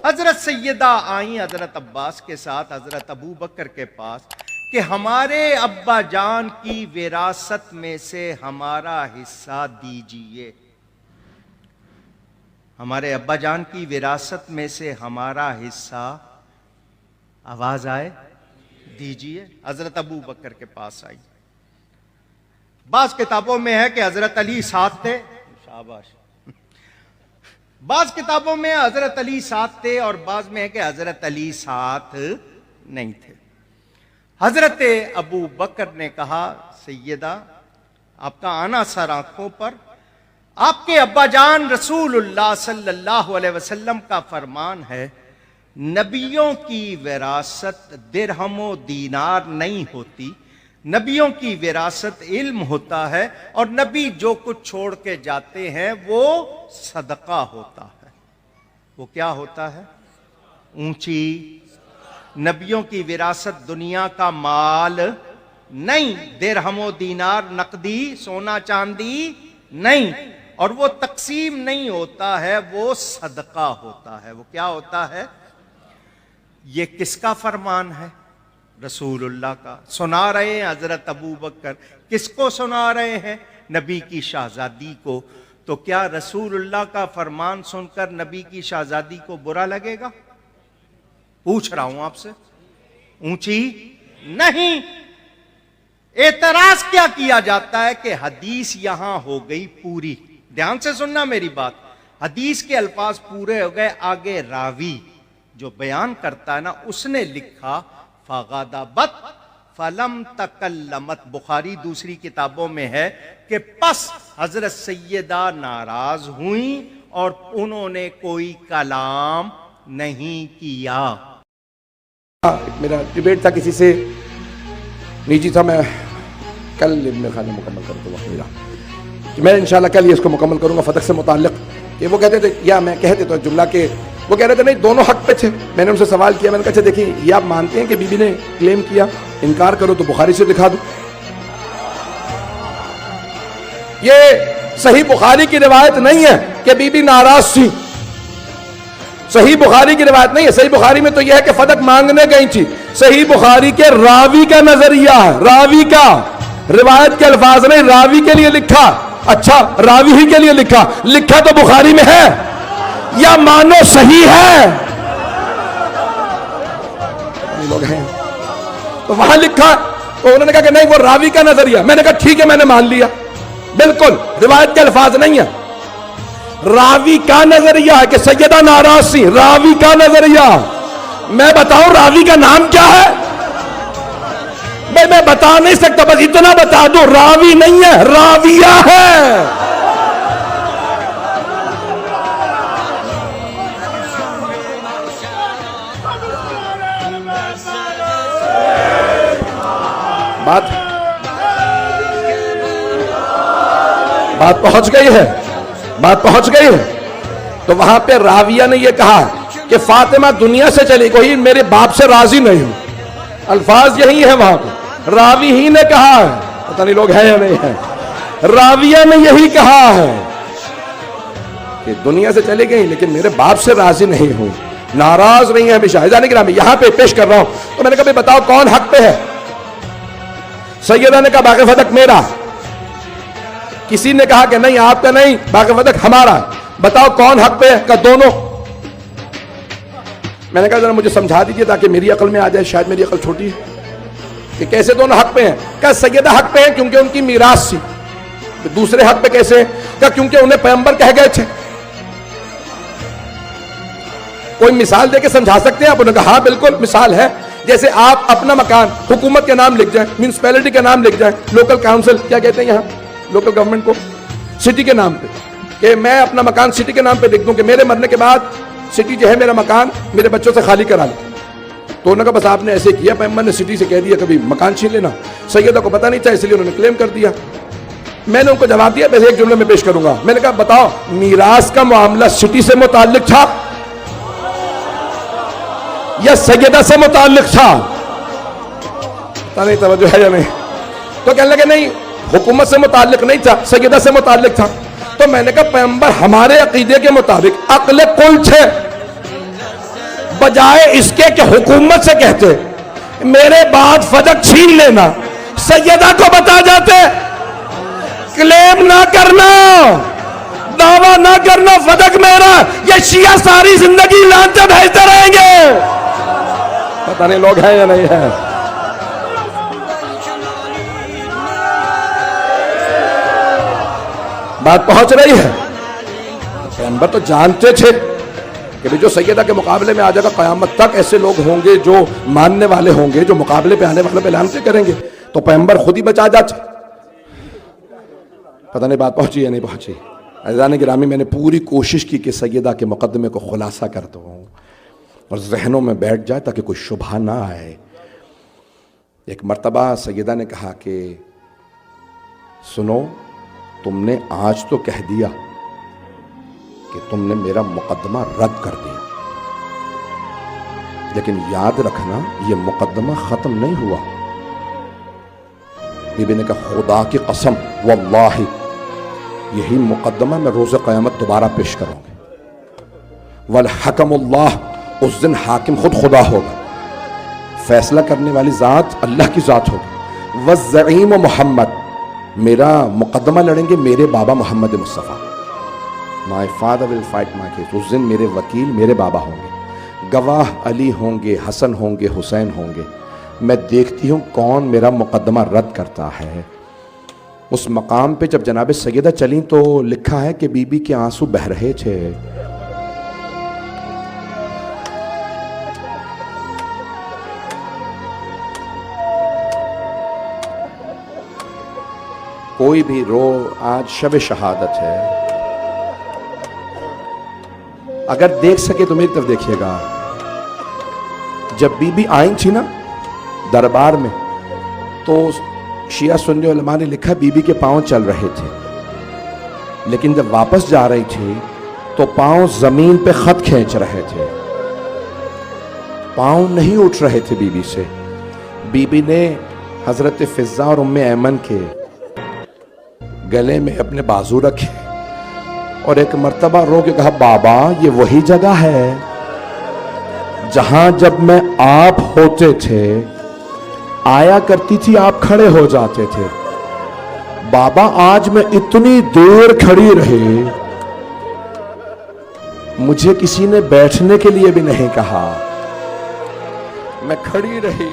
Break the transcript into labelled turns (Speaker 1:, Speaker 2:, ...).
Speaker 1: حضرت سیدہ آئیں حضرت عباس کے ساتھ حضرت ابو بکر کے پاس کہ ہمارے ابا جان کی وراثت میں سے ہمارا حصہ دیجئے، ہمارے ابا جان کی وراثت میں سے ہمارا حصہ، آواز آئے، دیجئے۔ حضرت ابو بکر کے پاس آئی۔ بعض کتابوں میں ہے کہ حضرت علی ساتھ تھے، شاباش، بعض کتابوں میں حضرت علی ساتھ تھے اور بعض میں ہے کہ حضرت علی ساتھ نہیں تھے۔ حضرت ابو بکر نے کہا سیدہ آپ کا آنا سر آنکھوں پر، آپ کے ابا جان رسول اللہ صلی اللہ علیہ وسلم کا فرمان ہے نبیوں کی وراثت درہم و دینار نہیں ہوتی، نبیوں کی وراثت علم ہوتا ہے، اور نبی جو کچھ چھوڑ کے جاتے ہیں وہ صدقہ ہوتا ہے۔ وہ کیا ہوتا ہے؟ اونچی، نبیوں کی وراثت دنیا کا مال نہیں، درہم و دینار نقدی سونا چاندی نہیں، اور وہ تقسیم نہیں ہوتا ہے، وہ صدقہ ہوتا ہے۔ وہ کیا ہوتا ہے؟ یہ کس کا فرمان ہے؟ رسول اللہ کا۔ سنا رہے ہیں حضرت ابو بکر، کس کو سنا رہے ہیں؟ نبی کی شہزادی کو۔ تو کیا رسول اللہ کا فرمان سن کر نبی کی شہزادی کو برا لگے گا؟ پوچھ رہا ہوں آپ سے، اونچی نہیں۔ اعتراض کیا کیا جاتا ہے کہ حدیث یہاں ہو گئی پوری، دھیان سے سننا میری بات، حدیث کے الفاظ پورے ہو گئے، آگے راوی جو بیان کرتا ہے نا اس نے لکھا فغضبت فلم تکلمت، بخاری دوسری کتابوں میں ہے کہ پس حضرت سیدہ ناراض ہوئیں اور انہوں نے کوئی کلام نہیں کیا۔
Speaker 2: میرا ڈیبیٹ تھا کسی سے نیجی تھا، میں کل ابن خانہ مکمل کر دوں وقت میرا، میں انشاءاللہ کل یہ اس کو مکمل کروں گا فتح سے متعلق، کہ وہ کہتے تھے یا میں کہتے تو جملہ کہ وہ کہہ رہے تھے نہیں دونوں حق پہ تھے۔ میں نے ان سے سوال کیا، میں نے کہا اچھا دیکھیں یہ آپ مانتے ہیں کہ بی بی نے کلیم کیا، انکار کرو تو بخاری سے دکھا دو۔ یہ صحیح بخاری کی روایت نہیں ہے کہ بی بی ناراض تھی، صحیح بخاری کی روایت نہیں ہے۔ صحیح بخاری میں تو یہ ہے کہ فدق مانگنے گئی تھی، صحیح بخاری کے راوی کا نظریہ ہے، راوی کا، روایت کے الفاظ نہیں، راوی کے لیے لکھا، اچھا راوی ہی کے لیے لکھا، لکھا تو بخاری میں ہے یا مانو صحیح ہے؟ لوگ ہیں تو وہاں لکھا، تو انہوں نے کہا کہ نہیں وہ راوی کا نظریہ، میں نے کہا ٹھیک ہے میں نے مان لیا، بالکل روایت کے الفاظ نہیں ہے، راوی کا نظریہ ہے کہ سیدہ ناراض سی، راوی کا نظریہ۔ میں بتاؤں راوی کا نام کیا ہے؟ میں بتا نہیں سکتا، بس اتنا بتا دو راوی نہیں ہے، راویہ ہے۔ بات پہنچ گئی ہے، بات پہنچ گئی ہے۔ تو وہاں پہ راویہ نے یہ کہا کہ فاطمہ دنیا سے چلی گئی، میرے باپ سے راضی نہیں ہوں، الفاظ یہی ہے وہاں پہ، راوی ہی نے کہا ہے، پتہ نہیں لوگ ہیں یا نہیں ہیں، راویہ نے یہی کہا ہے کہ دنیا سے چلی گئی لیکن میرے باپ سے راضی نہیں ہوں، ناراض نہیں ہے ہمیشہ۔ عزیزان گرامی یہاں پہ پیش کر رہا ہوں، تو میں نے کہا بتاؤ کون حق پہ ہے؟ سیدہ نے کہا باقی فدق میرا، کسی نے کہا کہ نہیں آپ کا نہیں، باقی فدق ہمارا، بتاؤ کون حق پہ ہے؟ کہ دونوں۔ میں نے کہا ذرا مجھے سمجھا دیجئے تاکہ میری عقل میں آ جائے، شاید میری عقل چھوٹی ہے، کہ کیسے دونوں حق پہ ہیں؟ کہ سیدہ حق پہ ہیں کیونکہ ان کی میراث تھی۔ دوسرے حق پہ کیسے ہیں؟ کہ کیونکہ انہیں پیغمبر کہہ گئے تھے۔ کوئی مثال دے کے سمجھا سکتے ہیں آپ؟ انہوں نے کہا ہاں بالکل مثال ہے، جیسے آپ اپنا مکان حکومت کے نام لکھ جائیں، میونسپیلٹی کے نام لکھ جائیں، لوکل کاؤنسل کیا کہتے ہیں یہاں لوکل گورنمنٹ کو، سٹی کے نام پہ، کہ میں اپنا مکان سٹی کے نام پہ لکھ دوں کہ میرے مرنے کے بعد سٹی جو ہے میرا مکان میرے بچوں سے خالی کرا لیں۔ تو انہوں نے کہا بس آپ نے ایسے کیا، پیغمبر نے سٹی سے کہہ دیا کبھی مکان چھین لینا، سیدہ کو پتہ نہیں تھا اس لیے انہوں نے کلیم کر دیا۔ میں نے ان کو جواب دیا، بس ایک جملے میں پیش کروں گا، میں نے کہا بتاؤ میراث کا معاملہ سٹی سے متعلق تھا یا سیدہ سے متعلق تھا؟ پتہ نہیں توجہ ہے یا نہیں؟ تو کہنے لگے نہیں حکومت سے متعلق نہیں تھا، سیدہ سے متعلق تھا۔ تو میں نے کہا پیغمبر ہمارے عقیدے کے مطابق عقل کل تھے، بجائے اس کے کہ حکومت سے کہتے میرے بعد فدق چھین لینا، سیدہ کو بتا جاتے کلیم نہ کرنا، دعویٰ نہ کرنا فدق میرا، یہ شیعہ ساری زندگی لانتے بھیجتے رہیں گے۔ پتہ نہیں لوگ ہیں یا نہیں ہیں۔ بات پہنچ رہی ہے؟ پیغمبر تو جانتے تھے کہ جو سیدہ کے مقابلے میں آ جائے گا قیامت تک ایسے لوگ ہوں گے جو ماننے والے ہوں گے، جو مقابلے پہ آنے والوں پہ لعنتیں کریں گے، تو پیغمبر خود ہی بچا جاتے۔ پتہ نہیں بات پہنچی یا نہیں پہنچی۔ عزیزان گرامی، میں نے پوری کوشش کی کہ سیدہ کے مقدمے کو خلاصہ کر دوں اور ذہنوں میں بیٹھ جائے تاکہ کوئی شبہ نہ آئے۔ ایک مرتبہ سیدہ نے کہا کہ سنو، تم نے آج تو کہہ دیا کہ تم نے میرا مقدمہ رد کر دیا، لیکن یاد رکھنا یہ مقدمہ ختم نہیں ہوا۔ بی بی نے کہا خدا کی قسم واللہ یہی مقدمہ میں روز قیامت دوبارہ پیش کروں گی۔ والحکم اللہ، اس دن حاکم خود خدا ہوگا، فیصلہ کرنے والی ذات اللہ کی ذات ہوگی۔ والزعیم محمد، میرا مقدمہ لڑیں گے میرے بابا محمد مصطفیٰ۔ My father will fight my case۔ اس دن میرے وکیل میرے بابا ہوں گے، گواہ علی ہوں گے، حسن ہوں گے، حسین ہوں گے۔ میں دیکھتی ہوں کون میرا مقدمہ رد کرتا ہے۔ اس مقام پہ جب جناب سیدہ چلیں تو لکھا ہے کہ بی بی کے آنسو بہہ رہے تھے۔ کوئی بھی رو، آج شب شہادت ہے، اگر دیکھ سکے تو میری طرف دیکھیے گا۔ جب بی بی آئیں تھی نا دربار میں تو شیعہ سنی علماء نے لکھا بی بی کے پاؤں چل رہے تھے، لیکن جب واپس جا رہی تھی تو پاؤں زمین پہ خط کھینچ رہے تھے، پاؤں نہیں اٹھ رہے تھے بی بی سے۔ بی بی نے حضرت فضہ اور ام ایمن کے گلے میں اپنے بازو رکھے اور ایک مرتبہ رو کے کہا بابا یہ وہی جگہ ہے جہاں جب میں آپ ہوتے تھے آیا کرتی تھی، آپ کھڑے ہو جاتے تھے۔ بابا آج میں اتنی دیر کھڑی رہی، مجھے کسی نے بیٹھنے کے لیے بھی نہیں کہا، میں کھڑی رہی۔